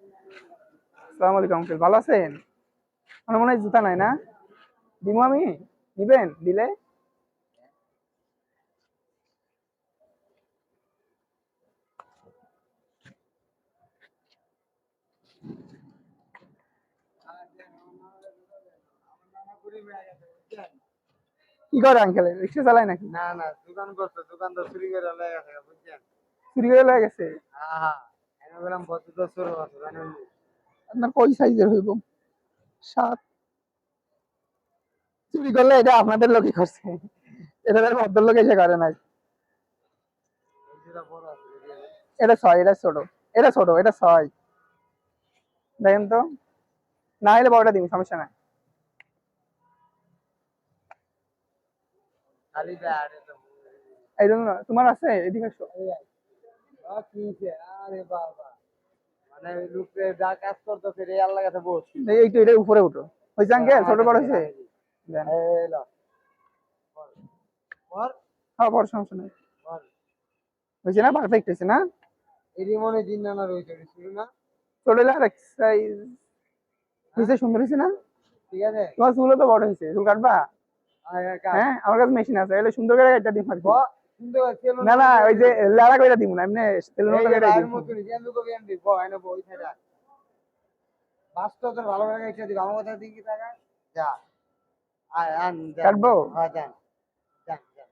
আসসালামু আলাইকুম আঙ্কেল, ভালো আছেন? আমার মনে হয় জুতা নাই না? দিমু আমি? দিবেন দিলে? কি করে আঙ্কেল, রিক্সা চালায় নাকি? না না দোকান করতো দোকান তো চুরি করে লয়ে গেছে বুঝছেন। চুরি করে লয়ে গেছে? হ্যাঁ হ্যাঁ আমি বললাম কত তো চোর আছে জানেন নি? আপনার কই সাইজের হইব? 7? চুরি করলে এটা আপনাদের লোকই করছে, এটা তার ভদ্রলোক এসে করে নাই। এই যেটা বড় আছে বুঝছেন? এটা 6, এটা ছোট। এটা ছোট, এটা 6। দেখেন তো, না হলে বড়টা দিন, সমস্যা নাই। খালি ব্যাড এটা এই জন্য তোমার আছে, এদিকে আসো। কি হইছে? আরে বাবা মানে লোকে যা কাজ করতেছে রে আল্লাহ কাছে বস এইটু এটা উপরে উঠো। হয়েছে আঙ্কেল, ছোট বড় হয়েছে? দেন। এই ল পর হ্যাঁ, বড় সমস্যা নাই। পর হয়েছে না? পারফেক্ট হয়েছে না? এরই মনে দিন না রয়েছে শুরু না। ছোট হলে আর এক সাইজ হ্যাঁ হয়েছে, সুন্দর হয়েছে না? ঠিক আছে তোমার চুলও তো বড় হয়েছে, চুল কাটবা? আয় কাজ হ্যাঁ, আমার কাছে মেশিন আছে, এলে সুন্দর করে একটা দিন আর ব কি। সুন্দর তেল না না, ওই যে লাড়া করে দিব না, এমনি তেলের এই মতো যে করে ভাইয়ের দিব। মতন যেন কবি এমডি ব এনে বই থাকা বাস্তব তো ভালো করে একটা দিব আমার কথা দিকে টাকা যা আয় আন যা কাটবো? হ্যাঁ যান